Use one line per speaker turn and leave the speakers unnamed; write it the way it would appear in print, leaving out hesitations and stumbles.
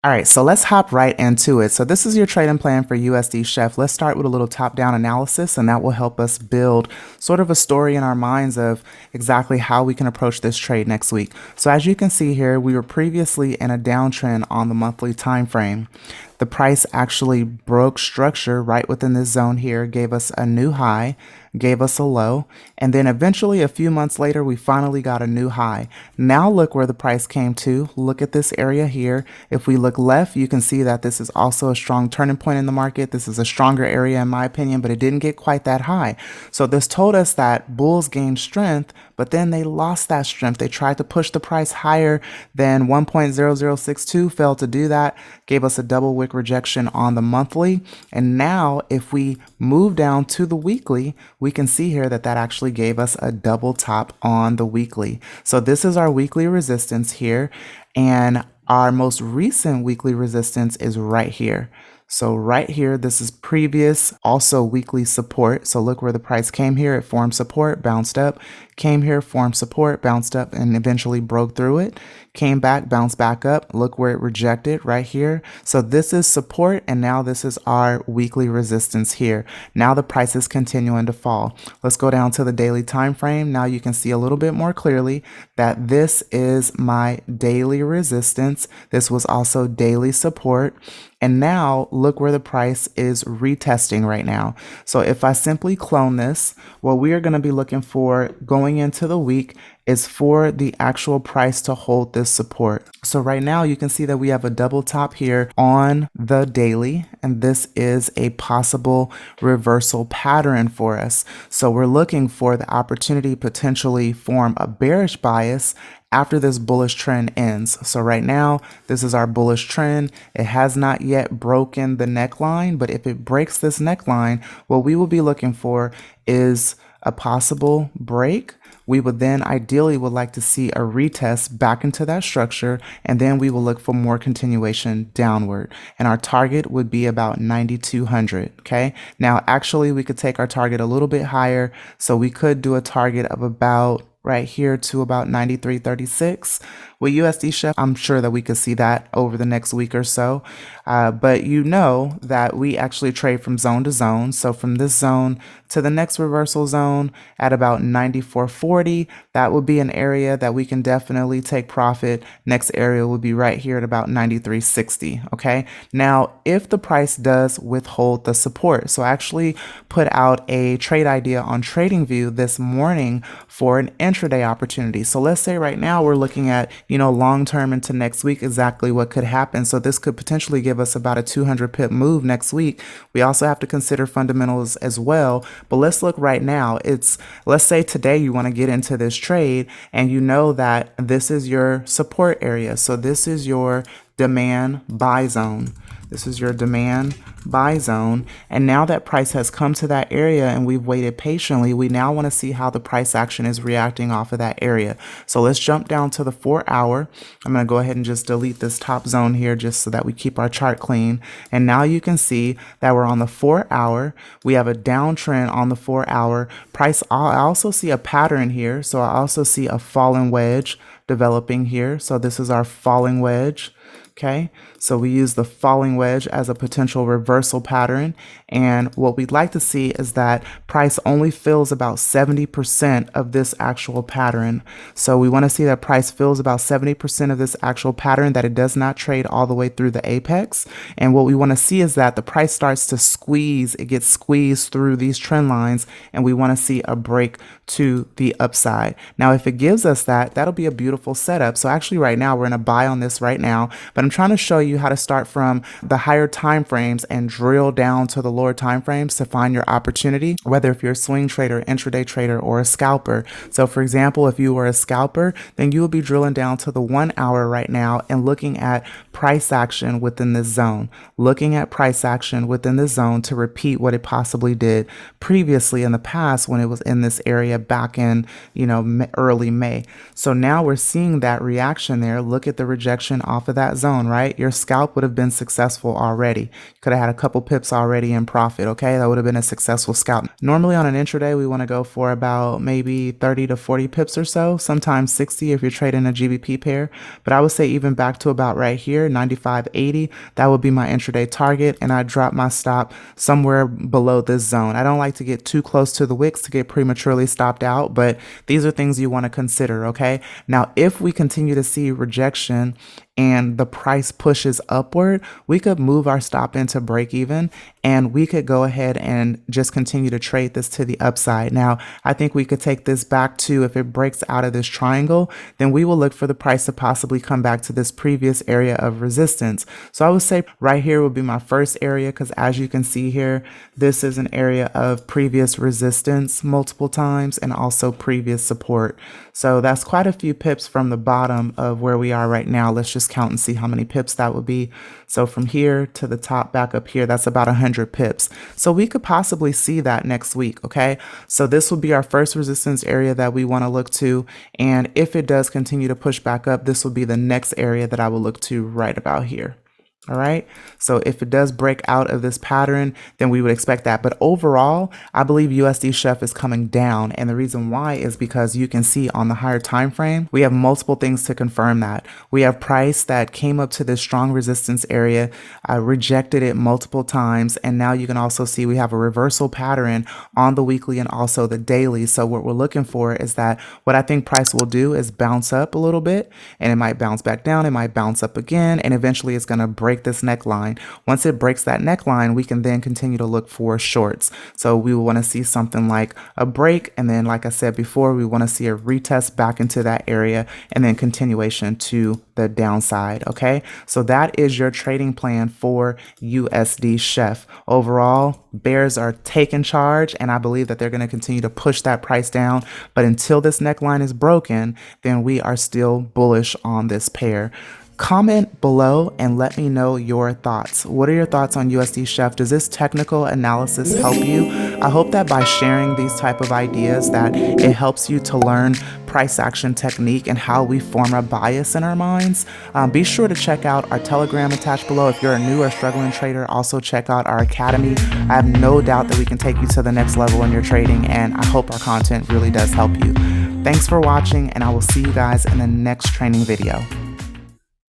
All right, so let's hop right into it. So this is your trading plan for USD Chef. Let's start with a little top-down analysis, and that will help us build sort of a story in our minds of exactly how we can approach this trade next week. So as you can see here, we were previously in a downtrend on the monthly time frame. The price actually broke structure right within this zone here, gave us a new high, gave us a low, and then eventually a few months later, we finally got a new high. Now look where the price came to. Look at this area here. If we look left, you can see that this is also a strong turning point in the market. This is a stronger area in my opinion, but it didn't get quite that high. So this told us that bulls gained strength, but then they lost that strength. They tried to push the price higher than 1.0062, failed to do that, gave us a double wick rejection on the monthly. And now if we move down to the weekly, we can see here that that actually gave us a double top on the weekly. So this is our weekly resistance here, and our most recent weekly resistance is right here. So right here, this is previous also weekly support. So look where the price came here, it formed support, bounced up, came here, formed support, bounced up, and eventually broke through it, came back, bounced back up. Look where it rejected right here. So this is support, and now this is our weekly resistance here. Now the price is continuing to fall. Let's go down to the daily time frame. Now you can see a little bit more clearly that this is my daily resistance. This was also daily support. And now look where the price is retesting right now. So if I simply clone this, what we are going to be looking for going into the week is for the actual price to hold this support. So right now you can see that we have a double top here on the daily, and this is a possible reversal pattern for us. So we're looking for the opportunity potentially form a bearish bias after this bullish trend ends. So right now, this is our bullish trend. It has not yet broken the neckline, but if it breaks this neckline, what we will be looking for is a possible break. We would then ideally would like to see a retest back into that structure, and then we will look for more continuation downward. And our target would be about 9,200, okay? Now, actually, we could take our target a little bit higher, so we could do a target of about right here to about 93.36. With USD Chef, I'm sure that we could see that over the next week or so. But you know that we actually trade from zone to zone. So from this zone to the next reversal zone at about 94.40, that would be an area that we can definitely take profit. Next area would be right here at about 93.60. Okay. Now, if the price does withhold the support, so I actually put out a trade idea on TradingView this morning for an intraday opportunity. So let's say right now we're looking at, long term into next week, exactly what could happen. So this could potentially give us about a 200 pip move next week. We also have to consider fundamentals as well. But let's look right now. Let's say today you want to get into this trade and you know that this is your support area. So this is your demand buy zone. This is your demand buy zone. And now that price has come to that area and we've waited patiently, we now want to see how the price action is reacting off of that area. So let's jump down to the 4 hour. I'm going to go ahead and just delete this top zone here just so that we keep our chart clean. And now you can see that we're on the 4 hour. We have a downtrend on the 4 hour price. I also see a pattern here. So I also see a falling wedge developing here. So this is our falling wedge. Okay, so we use the falling wedge as a potential reversal pattern. And what we'd like to see is that price only fills about 70% of this actual pattern. So we want to see that price fills about 70% of this actual pattern, that it does not trade all the way through the apex. And what we want to see is that the price starts to squeeze, it gets squeezed through these trend lines, and we want to see a break to the upside. Now, if it gives us that, that'll be a beautiful setup. So actually right now, we're in a buy on this right now, but I'm trying to show you how to start from the higher time frames and drill down to the lower time frames to find your opportunity, whether if you're a swing trader, intraday trader, or a scalper. So for example, if you were a scalper, then you will be drilling down to the 1 hour right now and looking at price action within this zone, looking at price action within this zone to repeat what it possibly did previously in the past when it was in this area back in, early May. So now we're seeing that reaction there. Look at the rejection off of that zone. zone, right, your scalp would have been successful already. You could have had a couple pips already in profit, okay? That would have been a successful scalp. Normally on an intraday, we want to go for about maybe 30 to 40 pips or so, sometimes 60 if you're trading a GBP pair. But I would say even back to about right here, 95.80, that would be my intraday target, and I drop my stop somewhere below this zone. I don't like to get too close to the wicks to get prematurely stopped out, but these are things you want to consider, okay? Now, if we continue to see rejection and the price pushes upward, we could move our stop into break even, and we could go ahead and just continue to trade this to the upside. Now, I think we could take this back to, if it breaks out of this triangle, then we will look for the price to possibly come back to this previous area of resistance. So I would say right here would be my first area, because as you can see here, this is an area of previous resistance multiple times and also previous support. So that's quite a few pips from the bottom of where we are right now. Let's just count and see how many pips that would be. So from here to the top back up here, that's about 100 pips. So we could possibly see that next week, okay? So this will be our first resistance area that we want to look to. And if it does continue to push back up, this will be the next area that I will look to right about here. All right. So if it does break out of this pattern, then we would expect that. But overall, I believe USDCHF is coming down. And the reason why is because you can see on the higher time frame, we have multiple things to confirm that. We have price that came up to this strong resistance area, rejected it multiple times. And now you can also see we have a reversal pattern on the weekly and also the daily. So what we're looking for is that what I think price will do is bounce up a little bit, and it might bounce back down. It might bounce up again, and eventually it's going to break this neckline. Once it breaks that neckline, we can then continue to look for shorts. So we will want to see something like a break, and then like I said before, we want to see a retest back into that area and then continuation to the downside. Okay, so that is your trading plan for USDCHF. Overall, bears are taking charge, and I believe that they're going to continue to push that price down, but until this neckline is broken, then we are still bullish on this pair. Comment below and let me know your thoughts. What are your thoughts on USDCHF? Does this technical analysis help you? I hope that by sharing these type of ideas that it helps you to learn price action technique and how we form a bias in our minds. Be sure to check out our Telegram attached below. If you're a new or struggling trader, also check out our academy. I have no doubt that we can take you to the next level in your trading, and I hope our content really does help you. Thanks for watching, and I will see you guys in the next training video.